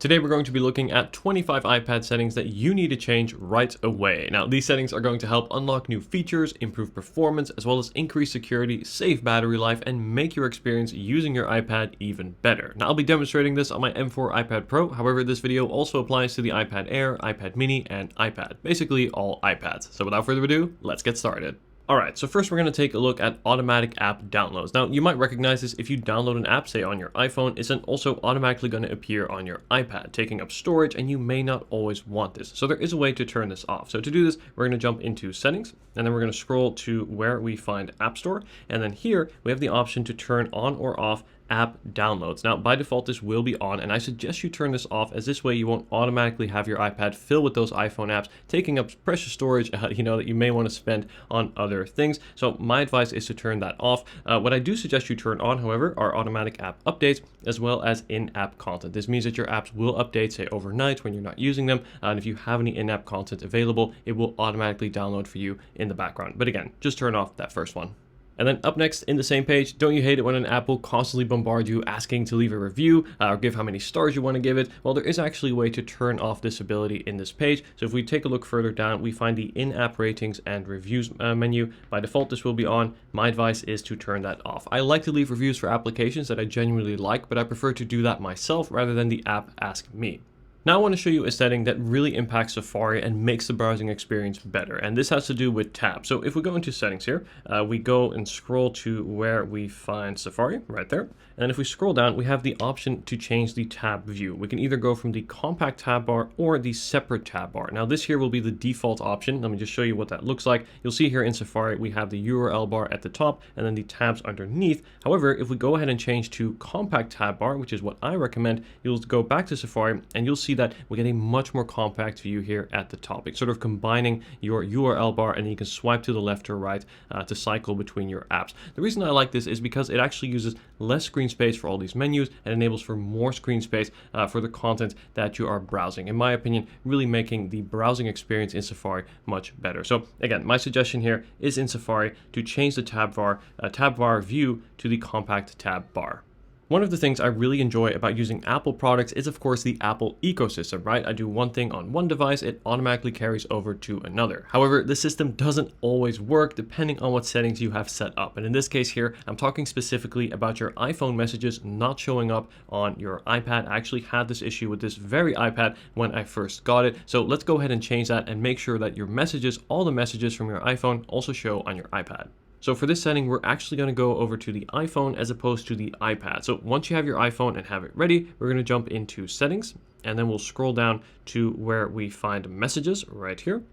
Today we're going to be looking at 25 iPad settings that you need to change right away. Now these settings are going to help unlock new features, improve performance, as well as increase security, save battery life, and make your experience using your iPad even better. Now I'll be demonstrating this on my M4 iPad Pro, however this video also applies to the iPad Air, iPad Mini, and iPad. Basically all iPads. So without further ado, let's get started. Alright, so first we're going to take a look at automatic app downloads. Now you might recognize this if you download an app, say on your iPhone, it's then also automatically going to appear on your iPad, taking up storage, and you may not always want this. So there is a way to turn this off. So to do this, we're going to jump into settings, and then we're going to scroll to where we find App Store, and then here we have the option to turn on or off app downloads. Now by default this will be on, and I suggest you turn this off, as this way you won't automatically have your iPad fill with those iPhone apps, taking up precious storage that you may want to spend on other things. So my advice is to turn that off. What I do suggest you turn on, however, are automatic app updates as well as in-app content. This means that your apps will update, say overnight when you're not using them, and if you have any in-app content available, it will automatically download for you in the background. But again, just turn off that first one. And then up next in the same page, don't you hate it when an app will constantly bombard you asking to leave a review or give how many stars you want to give it? Well, there is actually a way to turn off this ability in this page. So if we take a look further down, we find the in-app ratings and reviews menu. By default, this will be on. My advice is to turn that off. I like to leave reviews for applications that I genuinely like, but I prefer to do that myself rather than the app ask me. Now I want to show you a setting that really impacts Safari and makes the browsing experience better, and this has to do with tabs. So if we go into settings here, we go and scroll to where we find Safari, right there. And then if we scroll down, we have the option to change the tab view. We can either go from the compact tab bar or the separate tab bar. Now this here will be the default option. Let me just show you what that looks like. You'll see here in Safari, we have the URL bar at the top and then the tabs underneath. However, if we go ahead and change to compact tab bar, which is what I recommend, you'll go back to Safari and you'll see that we get a much more compact view here at the top. It's sort of combining your URL bar, and you can swipe to the left or right to cycle between your apps. The reason I like this is because it actually uses less screen space for all these menus and enables for more screen space for the content that you are browsing. In my opinion, really making the browsing experience in Safari much better. So again, my suggestion here is in Safari to change the tab bar view to the compact tab bar. One of the things I really enjoy about using Apple products is of course the Apple ecosystem, right? I do one thing on one device, it automatically carries over to another. However, the system doesn't always work depending on what settings you have set up. And in this case here, I'm talking specifically about your iPhone messages not showing up on your iPad. I actually had this issue with this very iPad when I first got it. So let's go ahead and change that and make sure that your messages, all the messages from your iPhone, also show on your iPad. So for this setting, we're actually going to go over to the iPhone as opposed to the iPad. So once you have your iPhone and have it ready, we're going to jump into settings, and then we'll scroll down to where we find messages right here.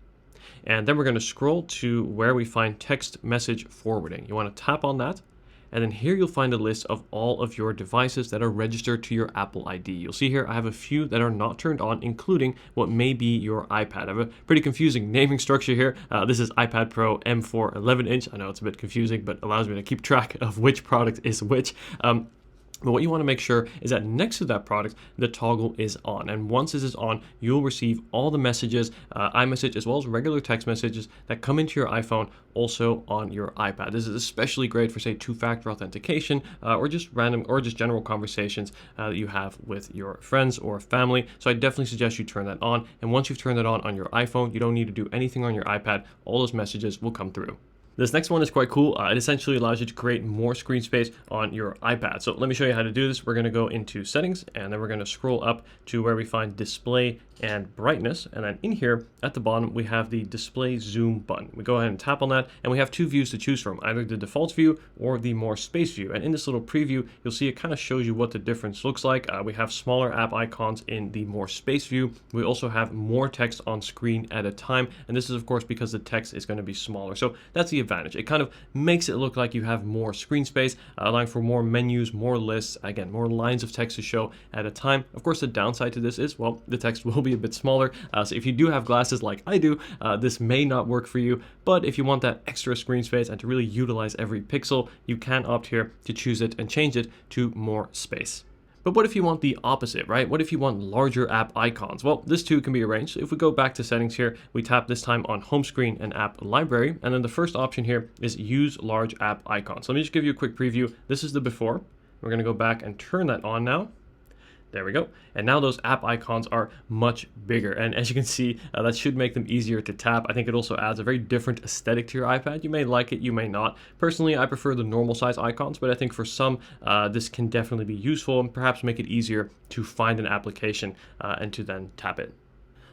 And then we're going to scroll to where we find text message forwarding. You want to tap on that. And then here you'll find a list of all of your devices that are registered to your Apple ID. You'll see here I have a few that are not turned on, including what may be your iPad. I have a pretty confusing naming structure here. This is iPad Pro M4 11-inch. I know it's a bit confusing, but allows me to keep track of which product is which. But what you want to make sure is that next to that product, the toggle is on. And once this is on, you'll receive all the messages, iMessage, as well as regular text messages that come into your iPhone, also on your iPad. This is especially great for, say, two-factor authentication or just general conversations that you have with your friends or family. So I definitely suggest you turn that on. And once you've turned it on your iPhone, you don't need to do anything on your iPad. All those messages will come through. This next one is quite cool. It essentially allows you to create more screen space on your iPad. So let me show you how to do this. We're going to go into settings, and then we're going to scroll up to where we find display and brightness. And then in here at the bottom, we have the display zoom button. We go ahead and tap on that, and we have two views to choose from, either the default view or the more space view. And in this little preview, you'll see it kind of shows you what the difference looks like. We have smaller app icons in the more space view. We also have more text on screen at a time. And this is of course because the text is going to be smaller. So that's the advantage. It kind of makes it look like you have more screen space, allowing for more menus, more lists, again, more lines of text to show at a time. Of course, the downside to this is, well, the text will be a bit smaller. So if you do have glasses like I do, this may not work for you. But if you want that extra screen space and to really utilize every pixel, you can opt here to choose it and change it to more space. But what if you want the opposite, right? What if you want larger app icons? Well, this too can be arranged. If we go back to settings here, we tap this time on home screen and app library. And then the first option here is use large app icons. So let me just give you a quick preview. This is the before. We're going to go back and turn that on now. There we go. And now those app icons are much bigger. And as you can see, that should make them easier to tap. I think it also adds a very different aesthetic to your iPad. You may like it, you may not. Personally, I prefer the normal size icons, but I think for some, this can definitely be useful and perhaps make it easier to find an application and to then tap it.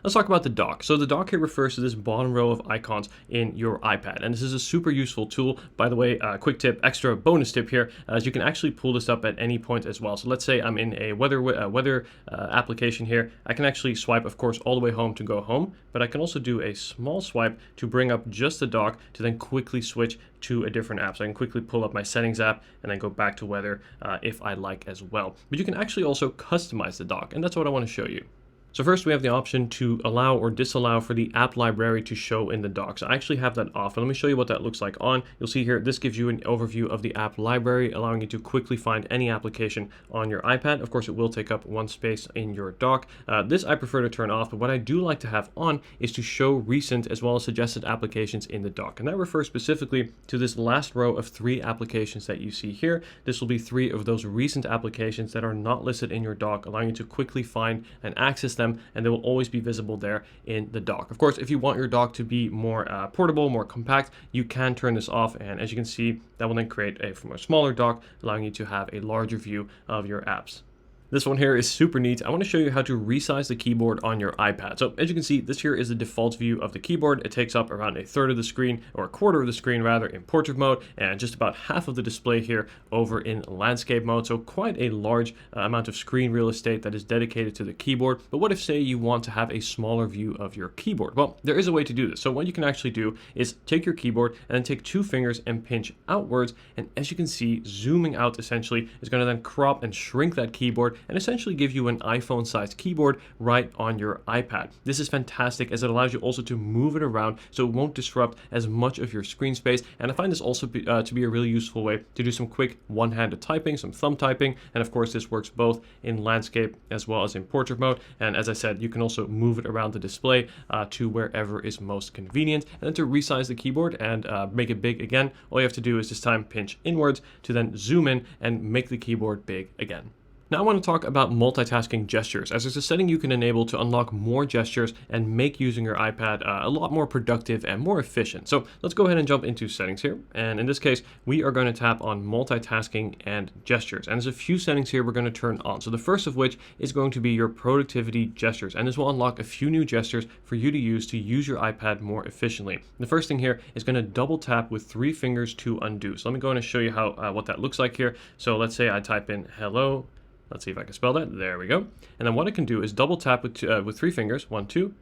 Let's talk about the dock. So the dock here refers to this bottom row of icons in your iPad. And this is a super useful tool. By the way, quick tip, extra bonus tip here, as you can actually pull this up at any point as well. So let's say I'm in a weather application here. I can actually swipe, of course, all the way home to go home, but I can also do a small swipe to bring up just the dock to then quickly switch to a different app. So I can quickly pull up my settings app and then go back to weather if I like as well. But you can actually also customize the dock, and that's what I want to show you. So first we have the option to allow or disallow for the app library to show in the dock. So I actually have that off, and let me show you what that looks like on. You'll see here, this gives you an overview of the app library, allowing you to quickly find any application on your iPad. Of course, it will take up one space in your dock. This I prefer to turn off, but what I do like to have on is to show recent as well as suggested applications in the dock. And that refers specifically to this last row of 3 applications that you see here. This will be 3 of those recent applications that are not listed in your dock, allowing you to quickly find and access them, and they will always be visible there in the dock. Of course, if you want your dock to be more portable, more compact, you can turn this off, and as you can see, that will then create a smaller dock, allowing you to have a larger view of your apps. This one here is super neat. I want to show you how to resize the keyboard on your iPad. So as you can see, this here is the default view of the keyboard. It takes up around a third of the screen, or a quarter of the screen rather, in portrait mode, and just about half of the display here over in landscape mode. So quite a large amount of screen real estate that is dedicated to the keyboard. But what if, say, you want to have a smaller view of your keyboard? Well, there is a way to do this. So what you can actually do is take your keyboard and then take 2 fingers and pinch outwards. And as you can see, zooming out essentially is going to then crop and shrink that keyboard and essentially give you an iPhone-sized keyboard right on your iPad. This is fantastic as it allows you also to move it around so it won't disrupt as much of your screen space. And I find this also to be a really useful way to do some quick one-handed typing, some thumb typing. And of course, this works both in landscape as well as in portrait mode. And as I said, you can also move it around the display to wherever is most convenient. And then to resize the keyboard and make it big again, all you have to do is this time pinch inwards to then zoom in and make the keyboard big again. Now I want to talk about multitasking gestures, as it's a setting you can enable to unlock more gestures and make using your iPad a lot more productive and more efficient. So let's go ahead and jump into settings here. And in this case, we are going to tap on multitasking and gestures. And there's a few settings here we're going to turn on. So the first of which is going to be your productivity gestures. And this will unlock a few new gestures for you to use your iPad more efficiently. The first thing here is going to double tap with 3 fingers to undo. So let me go in and show you how what that looks like here. So let's say I type in hello. Let's see if I can spell that. There we go. And then what I can do is double tap with 3 fingers. 1, 2.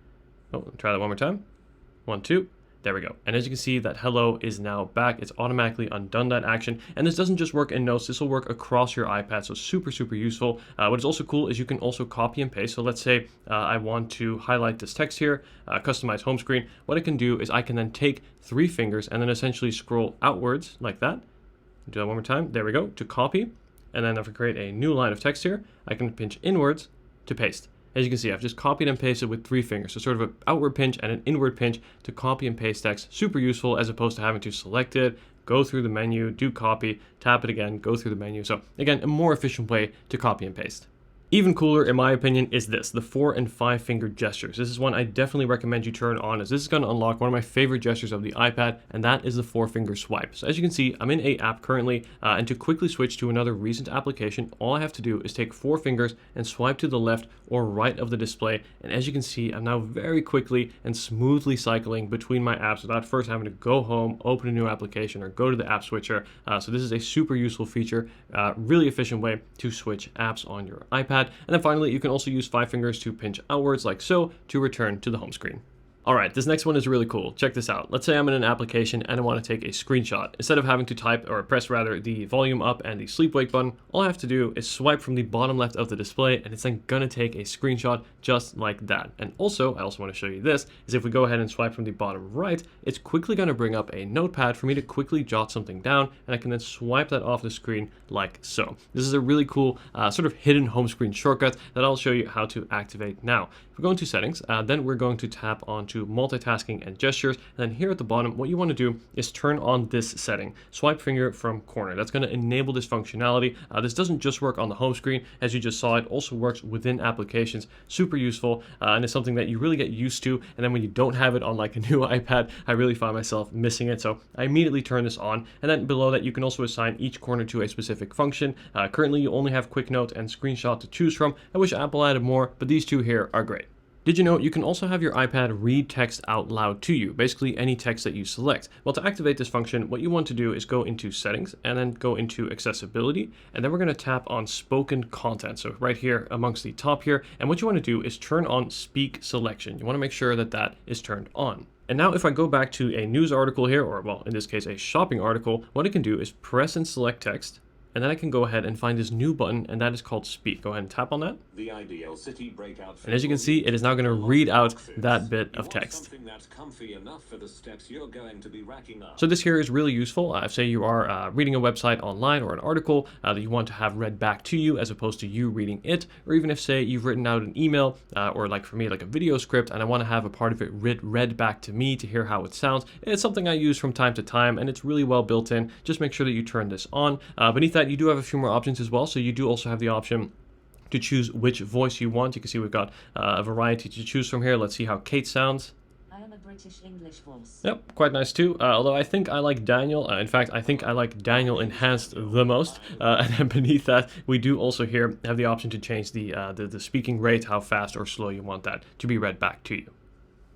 Oh, try that one more time. 1, 2. There we go. And as you can see, that hello is now back. It's automatically undone that action. And this doesn't just work in notes. This will work across your iPad. So super, super useful. What is also cool is you can also copy and paste. So let's say I want to highlight this text here, customize home screen. What I can do is I can then take 3 fingers and then essentially scroll outwards like that. Do that one more time. There we go. To copy. And then if I create a new line of text here, I can pinch inwards to paste. As you can see, I've just copied and pasted with 3 fingers. So sort of an outward pinch and an inward pinch to copy and paste text. Super useful as opposed to having to select it, go through the menu, do copy, tap it again, go through the menu. So again, a more efficient way to copy and paste. Even cooler, in my opinion, is this, the 4 and 5 finger gestures. This is one I definitely recommend you turn on, as this is going to unlock one of my favorite gestures of the iPad, and that is the 4 finger swipe. So as you can see, I'm in a app currently, and to quickly switch to another recent application, all I have to do is take 4 fingers and swipe to the left or right of the display. And as you can see, I'm now very quickly and smoothly cycling between my apps without first having to go home, open a new application, or go to the app switcher. So this is a super useful feature, really efficient way to switch apps on your iPad. And then finally, you can also use 5 fingers to pinch outwards like so to return to the home screen. All right, this next one is really cool. Check this out. Let's say I'm in an application and I want to take a screenshot. Instead of having to type or press rather the volume up and the sleep wake button, all I have to do is swipe from the bottom left of the display, and it's then gonna take a screenshot just like that. And also, I also want to show you this, is if we go ahead and swipe from the bottom right, it's quickly gonna bring up a notepad for me to quickly jot something down, and I can then swipe that off the screen like so. This is a really cool sort of hidden home screen shortcut that I'll show you how to activate now. If we go into settings, then we're going to tap onto to multitasking and gestures. And then here at the bottom, what you want to do is turn on this setting, swipe finger from corner. That's going to enable this functionality. This doesn't just work on the home screen, as you just saw, it also works within applications. Super useful, and it's something that you really get used to. And then when you don't have it on like a new iPad, I really find myself missing it. So I immediately turn this on. And then below that, you can also assign each corner to a specific function. Currently, you only have Quick Note and Screenshot to choose from. I wish Apple added more, but these two here are great. Did you know you can also have your iPad read text out loud to you, basically any text that you select? Well, to activate this function, what you want to do is go into Settings and then go into Accessibility, and then we're going to tap on Spoken Content. So right here amongst the top here, and what you want to do is turn on Speak Selection. You want to make sure that that is turned on. And now if I go back to a news article here, or well, in this case, a shopping article, what I can do is press and select text, and then I can go ahead and find this new button, and that is called Speak. Go ahead and tap on that. The ideal city breakout, and as you can see, it is now going to read out that bit of text. That's comfy enough for the steps you're going to be racking up. So this here is really useful. Say you are reading a website online or an article that you want to have read back to you as opposed to you reading it, or even if say you've written out an email or like for me, like a video script, and I want to have a part of it read back to me to hear how it sounds. It's something I use from time to time, and it's really well built in. Just make sure that you turn this on. Beneath that, you do have a few more options as well. So you do also have the option to choose which voice you want. You can see we've got a variety to choose from here. Let's see how Kate sounds. I am a British English voice. Yep, quite nice too. Although I think I like Daniel. In fact, I think I like Daniel enhanced the most. And then beneath that, we do also here have the option to change the speaking rate, how fast or slow you want that to be read back to you.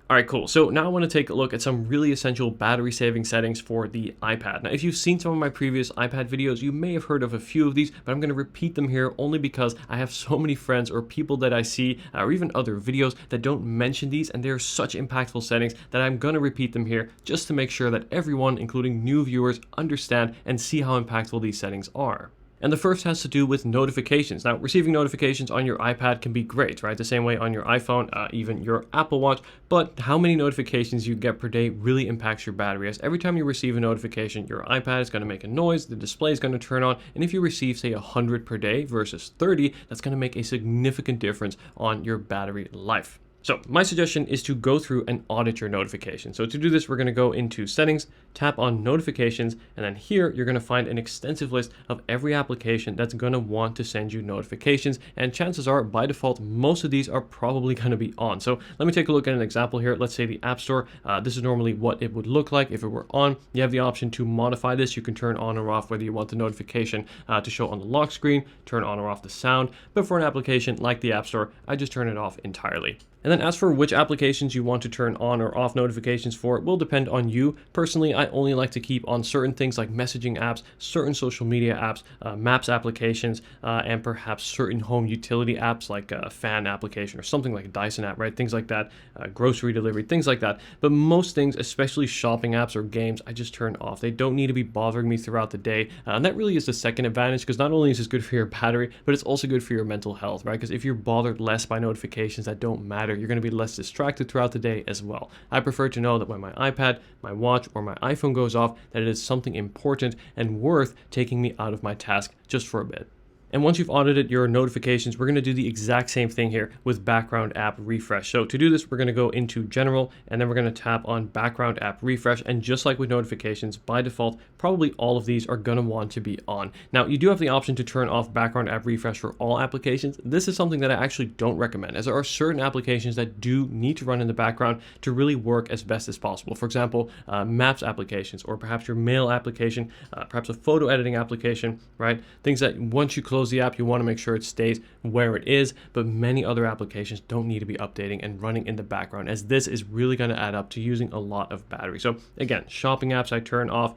All right, cool. So now I want to take a look at some really essential battery saving settings for the iPad. Now, if you've seen some of my previous iPad videos, you may have heard of a few of these, but I'm going to repeat them here only because I have so many friends or people that I see, or even other videos that don't mention these, and they're such impactful settings that I'm going to repeat them here just to make sure that everyone, including new viewers, understand and see how impactful these settings are. And the first has to do with notifications. Now, receiving notifications on your iPad can be great, right? The same way on your iPhone, even your Apple Watch. But how many notifications you get per day really impacts your battery. As every time you receive a notification, your iPad is going to make a noise, the display is going to turn on. And if you receive, say, 100 per day versus 30, that's going to make a significant difference on your battery life. So my suggestion is to go through and audit your notifications. So to do this, we're going to go into Settings, tap on Notifications, and then here you're going to find an extensive list of every application that's going to want to send you notifications. And chances are, by default, most of these are probably going to be on. So let me take a look at an example here. Let's say the App Store. This is normally what it would look like if it were on. You have the option to modify this. You can turn on or off whether you want the notification to show on the lock screen, turn on or off the sound. But for an application like the App Store, I just turn it off entirely. And then as for which applications you want to turn on or off notifications for, it will depend on you. Personally, I only like to keep on certain things like messaging apps, certain social media apps, maps applications, and perhaps certain home utility apps like a fan application or something like a Dyson app, right? Things like that, grocery delivery, things like that. But most things, especially shopping apps or games, I just turn off. They don't need to be bothering me throughout the day. And that really is the second advantage, because not only is this good for your battery, but it's also good for your mental health, right? Because if you're bothered less by notifications that don't matter, you're going to be less distracted throughout the day as well. I prefer to know that when my iPad, my watch, or my iPhone goes off, that it is something important and worth taking me out of my task just for a bit. And once you've audited your notifications, we're going to do the exact same thing here with background app refresh. So to do this, we're going to go into General, and then we're going to tap on background app refresh. And just like with notifications, by default, probably all of these are going to want to be on. Now, you do have the option to turn off background app refresh for all applications. This is something that I actually don't recommend, as there are certain applications that do need to run in the background to really work as best as possible. For example, maps applications, or perhaps your mail application, perhaps a photo editing application, right? Things that once you close the app, you want to make sure it stays where it is, but many other applications don't need to be updating and running in the background, as this is really going to add up to using a lot of battery. So again, shopping apps I turn off,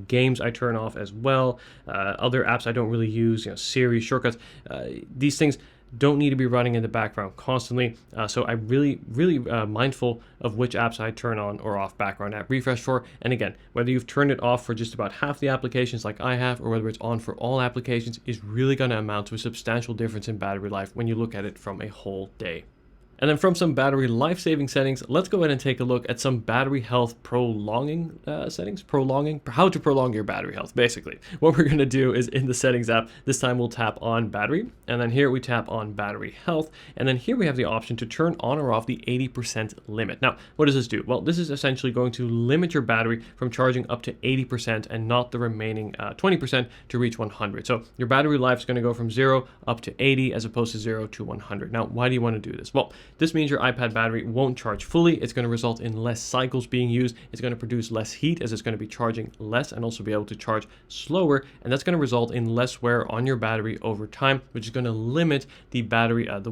games I turn off as well, other apps I don't really use, Siri, shortcuts, these things don't need to be running in the background constantly. So I'm really mindful of which apps I turn on or off background app refresh for. And again, whether you've turned it off for just about half the applications like I have, or whether it's on for all applications, is really going to amount to a substantial difference in battery life when you look at it from a whole day. And then from some battery life-saving settings, let's go ahead and take a look at some battery health prolonging settings. How to prolong your battery health, basically. What we're going to do is in the settings app, this time we'll tap on battery, and then here we tap on battery health, and then here we have the option to turn on or off the 80% limit. Now, what does this do? Well, this is essentially going to limit your battery from charging up to 80% and not the remaining 20% to reach 100. So your battery life is going to go from 0 up to 80 as opposed to 0 to 100. Now, why do you want to do this? Well, this means your iPad battery won't charge fully. It's going to result in less cycles being used. It's going to produce less heat as it's going to be charging less and also be able to charge slower. And that's going to result in less wear on your battery over time, which is going to limit the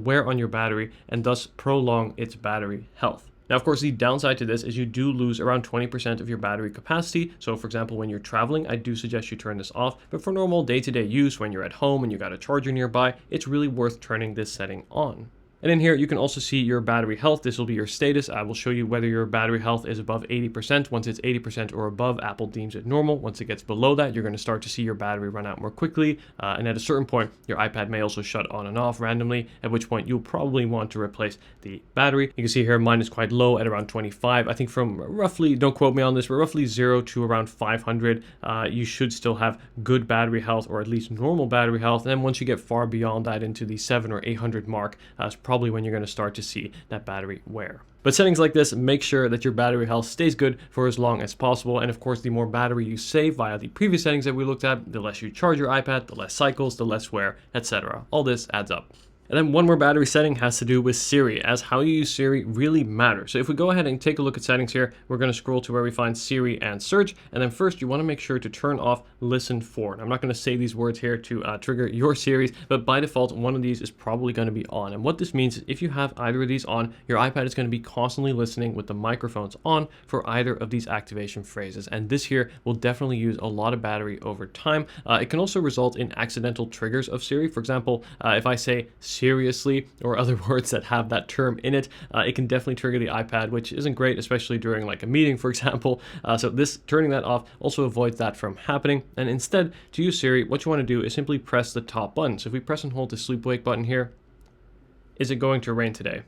wear on your battery and thus prolong its battery health. Now, of course, the downside to this is you do lose around 20% of your battery capacity. So for example, when you're traveling, I do suggest you turn this off. But for normal day-to-day use, when you're at home and you got a charger nearby, it's really worth turning this setting on. And in here, you can also see your battery health. This will be your status. I will show you whether your battery health is above 80%. Once it's 80% or above, Apple deems it normal. Once it gets below that, you're going to start to see your battery run out more quickly. And at a certain point, your iPad may also shut on and off randomly, at which point you'll probably want to replace the battery. You can see here, mine is quite low at around 25. I think from roughly, don't quote me on this, but roughly 0 to around 500, you should still have good battery health or at least normal battery health. And then once you get far beyond that into the 700 or 800 mark, it's probably when you're going to start to see that battery wear. But settings like this make sure that your battery health stays good for as long as possible. And of course, the more battery you save via the previous settings that we looked at, the less you charge your iPad, the less cycles, the less wear, etc. All this adds up. And then one more battery setting has to do with Siri, as how you use Siri really matters. So if we go ahead and take a look at settings here, we're going to scroll to where we find Siri and search. And then first, you want to make sure to turn off listen for. And I'm not going to say these words here to trigger your Siris, but by default, one of these is probably going to be on. And what this means is if you have either of these on, your iPad is going to be constantly listening with the microphones on for either of these activation phrases. And this here will definitely use a lot of battery over time. It can also result in accidental triggers of Siri. For example, if I say seriously or other words that have that term in it, it can definitely trigger the iPad, which isn't great, especially during like a meeting, for example. So this turning that off also avoids that from happening. And instead, to use Siri, what you want to do is simply press the top button. So if we press and hold the sleep wake button here, is it going to rain today?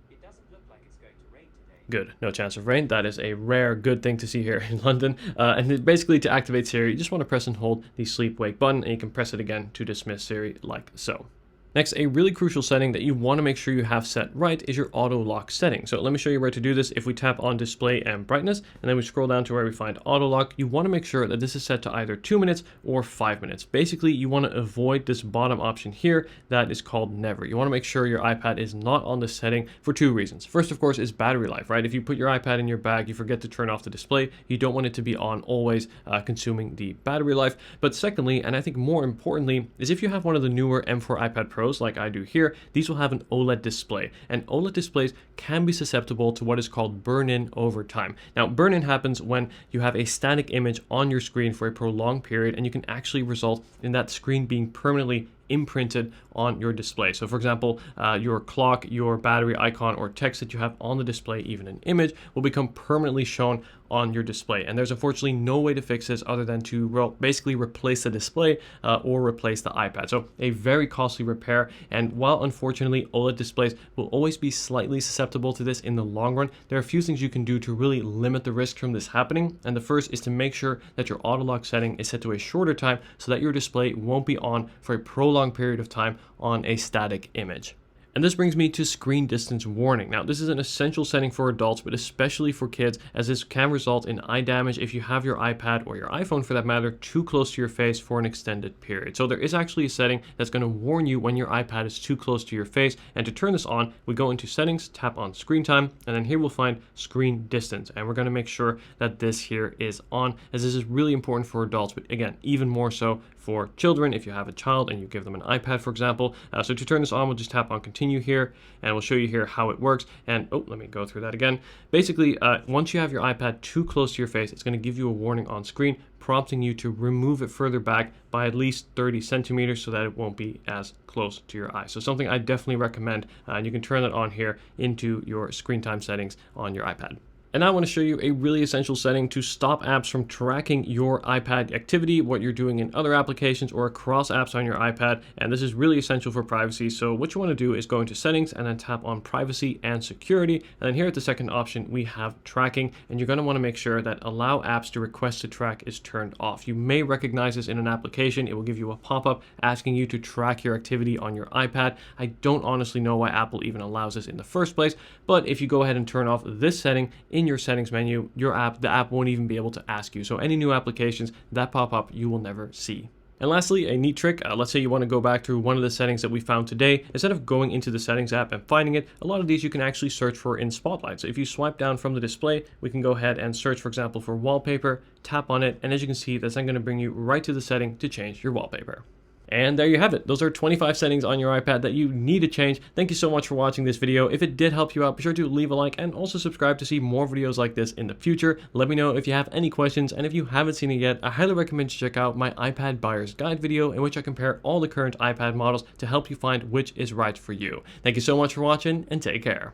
It doesn't look like it's going to rain today. Good, no chance of rain. That is a rare good thing to see here in London. And basically to activate Siri, you just want to press and hold the sleep wake button, and you can press it again to dismiss Siri like so. Next, a really crucial setting that you want to make sure you have set right is your auto lock setting. So let me show you where to do this. If we tap on display and brightness, and then we scroll down to where we find auto lock, you want to make sure that this is set to either 2 minutes or 5 minutes. Basically, you want to avoid this bottom option here that is called never. You want to make sure your iPad is not on this setting for 2 reasons. First, of course, is battery life, right? If you put your iPad in your bag, you forget to turn off the display, you don't want it to be on always, consuming the battery life. But secondly, and I think more importantly, is if you have one of the newer M4 iPad Pros like I do here, these will have an OLED display, and OLED displays can be susceptible to what is called burn-in over time. Now, burn-in happens when you have a static image on your screen for a prolonged period, and you can actually result in that screen being permanently imprinted on your display. So for example, your clock, your battery icon, or text that you have on the display, even an image, will become permanently shown on your display. And there's unfortunately no way to fix this other than to basically replace the display or replace the iPad. So a very costly repair. And while unfortunately OLED displays will always be slightly susceptible to this in the long run, there are a few things you can do to really limit the risk from this happening. And the first is to make sure that your auto lock setting is set to a shorter time so that your display won't be on for a prolonged period of time on a static image. And this brings me to screen distance warning. Now, this is an essential setting for adults, but especially for kids, as this can result in eye damage if you have your iPad or your iPhone, for that matter, too close to your face for an extended period. So there is actually a setting that's going to warn you when your iPad is too close to your face. And to turn this on, we go into settings, tap on screen time, and then here we'll find screen distance. And we're going to make sure that this here is on, as this is really important for adults, but again, even more so for children if you have a child and you give them an iPad, for example. So to turn this on, we'll just tap on continue here, and we'll show you here how it works. And let me go through that again. Basically, once you have your iPad too close to your face, it's going to give you a warning on screen, prompting you to remove it further back by at least 30 centimeters so that it won't be as close to your eye. So something I definitely recommend, and you can turn that on here into your screen time settings on your iPad. And I want to show you a really essential setting to stop apps from tracking your iPad activity, what you're doing in other applications or across apps on your iPad. And this is really essential for privacy. So what you want to do is go into settings and then tap on privacy and security. And then here at the second option, we have tracking, and you're going to want to make sure that allow apps to request to track is turned off. You may recognize this in an application. It will give you a pop-up asking you to track your activity on your iPad. I don't honestly know why Apple even allows this in the first place, but if you go ahead and turn off this setting in your settings menu, the app won't even be able to ask you. So any new applications that pop up, you will never see. And lastly, a neat trick, let's say you want to go back to one of the settings that we found today. Instead of going into the settings app and finding it, a lot of these you can actually search for in Spotlight. So if you swipe down from the display, we can go ahead and search, for example, for wallpaper, tap on it, and as you can see, that's then going to bring you right to the setting to change your wallpaper. And there you have it. Those are 25 settings on your iPad that you need to change. Thank you so much for watching this video. If it did help you out, be sure to leave a like and also subscribe to see more videos like this in the future. Let me know if you have any questions, and if you haven't seen it yet, I highly recommend you check out my iPad buyer's guide video in which I compare all the current iPad models to help you find which is right for you. Thank you so much for watching, and take care.